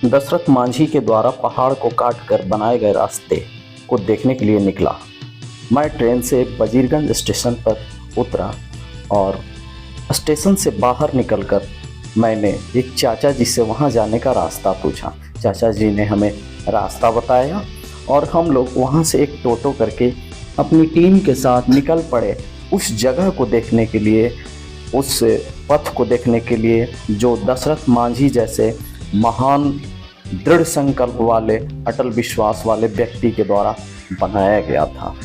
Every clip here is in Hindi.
दशरथ मांझी के द्वारा पहाड़ को काट कर बनाए गए रास्ते को देखने के लिए निकला। मैं ट्रेन से वजीरगंज स्टेशन पर उतरा और स्टेशन से बाहर निकलकर मैंने एक चाचा जी से वहाँ जाने का रास्ता पूछा। चाचा जी ने हमें रास्ता बताया और हम लोग वहाँ से एक टोटो करके अपनी टीम के साथ निकल पड़े उस जगह को देखने के लिए, उस पथ को देखने के लिए जो दशरथ मांझी जैसे महान दृढ़ संकल्प वाले, अटल विश्वास वाले व्यक्ति के द्वारा बनाया गया था।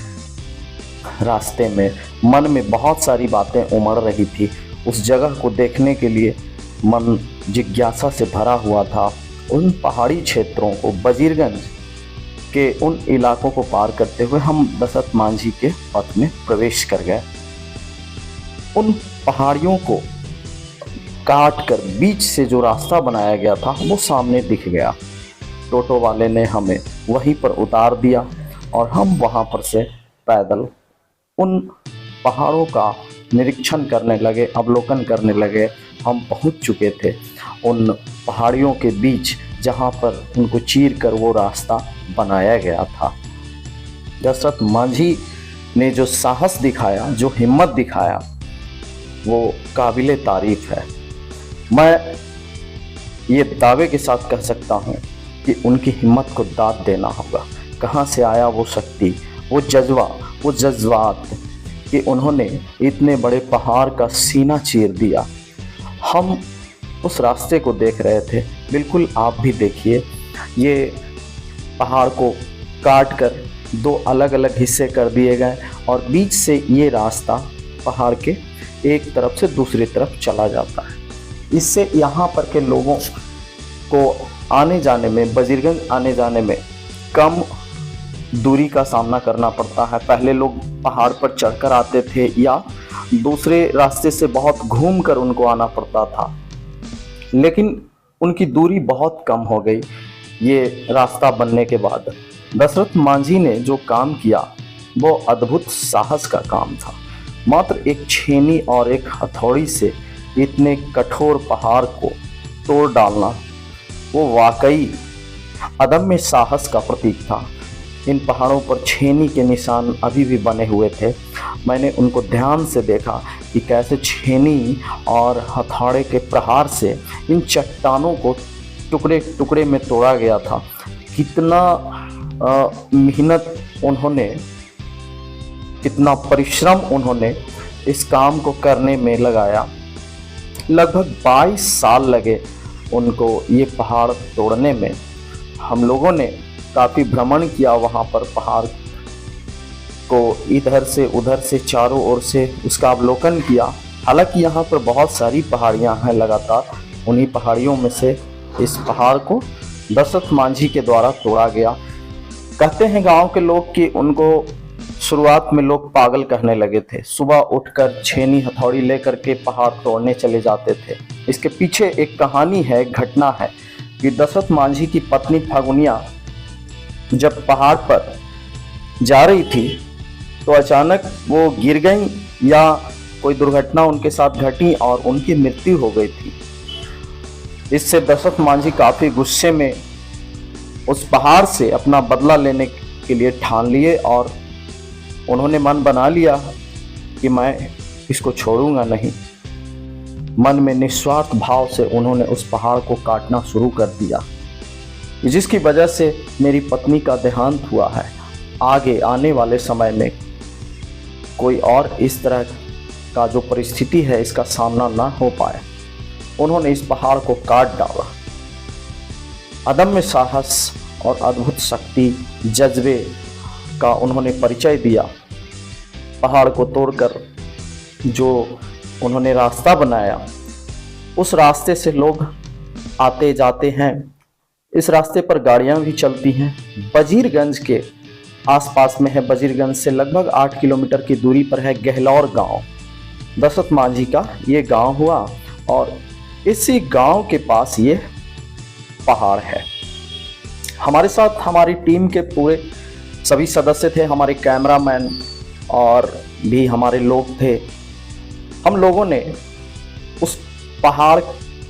रास्ते में मन में बहुत सारी बातें उमड़ रही थी। उस जगह को देखने के लिए मन जिज्ञासा से भरा हुआ था। उन पहाड़ी क्षेत्रों को, वजीरगंज के उन इलाकों को पार करते हुए हम दशरथ मांझी के पथ में प्रवेश कर गए। उन पहाड़ियों को काट कर बीच से जो रास्ता बनाया गया था वो सामने दिख गया। टोटो वाले ने हमें वहीं पर उतार दिया और हम वहां पर से पैदल उन पहाड़ों का निरीक्षण करने लगे, अवलोकन करने लगे। हम पहुंच चुके थे उन पहाड़ियों के बीच जहां पर उनको चीर कर वो रास्ता बनाया गया था। दशरथ मांझी ने जो साहस दिखाया, जो हिम्मत दिखाया, वो काबिले तारीफ है। मैं ये दावे के साथ कह सकता हूँ कि उनकी हिम्मत को दाद देना होगा। कहाँ से आया वो शक्ति, वो जज्बा, वो जज्बात कि उन्होंने इतने बड़े पहाड़ का सीना चीर दिया। हम उस रास्ते को देख रहे थे, बिल्कुल आप भी देखिए। ये पहाड़ को काट कर दो अलग अलग हिस्से कर दिए गए और बीच से ये रास्ता पहाड़ के एक तरफ से दूसरी तरफ चला जाता है। इससे यहाँ पर के लोगों को आने जाने में, वजीरगंज आने जाने में कम दूरी का सामना करना पड़ता है। पहले लोग पहाड़ पर चढ़कर आते थे या दूसरे रास्ते से बहुत घूम कर उनको आना पड़ता था, लेकिन उनकी दूरी बहुत कम हो गई ये रास्ता बनने के बाद। दशरथ मांझी ने जो काम किया वो अद्भुत साहस का काम था। मात्र एक छेनी और एक हथौड़ी से इतने कठोर पहाड़ को तोड़ डालना वो वाकई अदम्य साहस का प्रतीक था। इन पहाड़ों पर छेनी के निशान अभी भी बने हुए थे। मैंने उनको ध्यान से देखा कि कैसे छेनी और हथौड़े के प्रहार से इन चट्टानों को टुकड़े टुकड़े में तोड़ा गया था। कितना मेहनत उन्होंने, कितना परिश्रम उन्होंने इस काम को करने में लगाया। लगभग 22 साल लगे उनको ये पहाड़ तोड़ने में। हम लोगों ने काफ़ी भ्रमण किया वहाँ पर, पहाड़ को इधर से उधर से चारों ओर से उसका अवलोकन किया। हालांकि यहाँ पर बहुत सारी पहाड़ियाँ हैं लगातार, उन्हीं पहाड़ियों में से इस पहाड़ को दशरथ मांझी के द्वारा तोड़ा गया। कहते हैं गांव के लोग कि उनको शुरुआत में लोग पागल कहने लगे थे। सुबह उठकर छेनी हथौड़ी लेकर के पहाड़ तोड़ने चले जाते थे। इसके पीछे एक कहानी है, घटना है कि दशरथ मांझी की पत्नी फागुनिया जब पहाड़ पर जा रही थी तो अचानक वो गिर गई या कोई दुर्घटना उनके साथ घटी और उनकी मृत्यु हो गई थी। इससे दशरथ मांझी काफ़ी गुस्से में उस पहाड़ से अपना बदला लेने के लिए ठान लिए और उन्होंने मन बना लिया कि मैं इसको छोड़ूंगा नहीं। मन में निस्वार्थ भाव से उन्होंने उस पहाड़ को काटना शुरू कर दिया, जिसकी वजह से मेरी पत्नी का देहांत हुआ है। आगे आने वाले समय में कोई और इस तरह का जो परिस्थिति है इसका सामना ना हो पाए, उन्होंने इस पहाड़ को काट डाला। अदम्य साहस और अद्भुत शक्ति, जज्बे का उन्होंने परिचय दिया। पहाड़ को तोड़कर जो उन्होंने रास्ता बनाया, उस रास्ते से लोग आते जाते हैं। इस रास्ते पर गाड़ियां भी चलती हैं। वजीरगंज के आसपास में है, वजीरगंज से लगभग 8 किलोमीटर की दूरी पर है गहलौर गांव। दशरथ मांझी का ये गांव हुआ और इसी गांव के पास ये पहाड़ है। हमारे साथ हमारी टीम के पूरे सभी सदस्य थे, हमारे कैमरामैन और भी हमारे लोग थे। हम लोगों ने उस पहाड़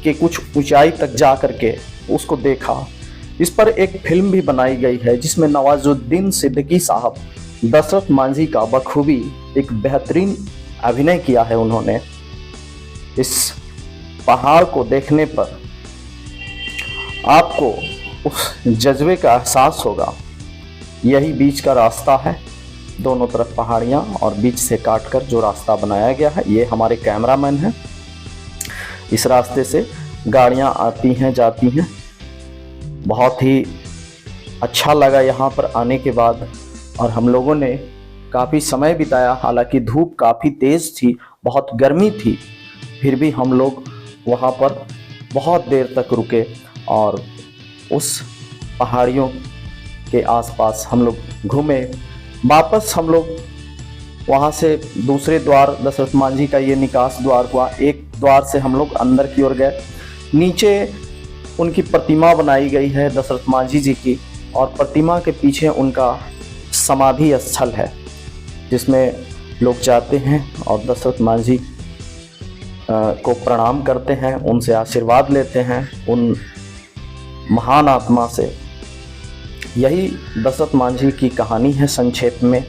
के कुछ ऊंचाई तक जा कर के उसको देखा इस पर एक फिल्म भी बनाई गई है जिसमें नवाजुद्दीन सिद्दीकी साहब दशरथ मांझी का बखूबी एक बेहतरीन अभिनय किया है उन्होंने। इस पहाड़ को देखने पर आपको उस जज्बे का एहसास होगा। यही बीच का रास्ता है, दोनों तरफ पहाड़ियाँ और बीच से काटकर जो रास्ता बनाया गया है, ये हमारे कैमरामैन हैं। इस रास्ते से गाड़ियाँ आती हैं जाती हैं। बहुत ही अच्छा लगा यहाँ पर आने के बाद, और हम लोगों ने काफ़ी समय बिताया। हालांकि धूप काफ़ी तेज़ थी, बहुत गर्मी थी, फिर भी हम लोग वहाँ पर बहुत देर तक रुके और उस पहाड़ियों के आसपास हम लोग घूमे। वापस हम लोग वहाँ से दूसरे द्वार, दशरथ मांझी का ये निकास द्वार हुआ, एक द्वार से हम लोग अंदर की ओर गए। नीचे उनकी प्रतिमा बनाई गई है दशरथ मांझी जी की, और प्रतिमा के पीछे उनका समाधि स्थल है जिसमें लोग जाते हैं और दशरथ मांझी को प्रणाम करते हैं, उनसे आशीर्वाद लेते हैं, उन महान आत्मा से। यही दशरथ मांझी की कहानी है संक्षेप में,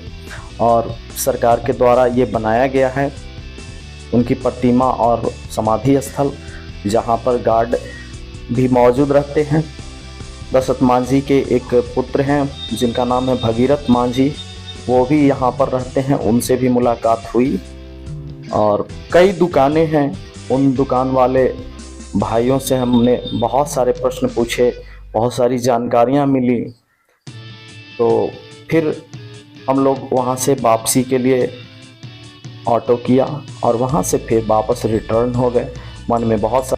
और सरकार के द्वारा ये बनाया गया है उनकी प्रतिमा और समाधि स्थल, जहाँ पर गार्ड भी मौजूद रहते हैं। दशरथ मांझी के एक पुत्र हैं जिनका नाम है भगीरथ मांझी, वो भी यहाँ पर रहते हैं, उनसे भी मुलाकात हुई। और कई दुकानें हैं, उन दुकान वाले भाइयों से हमने बहुत सारे प्रश्न पूछे, बहुत सारी जानकारियाँ मिली। तो फिर हम लोग वहाँ से वापसी के लिए ऑटो किया और वहाँ से फिर वापस रिटर्न हो गए। मन में बहुत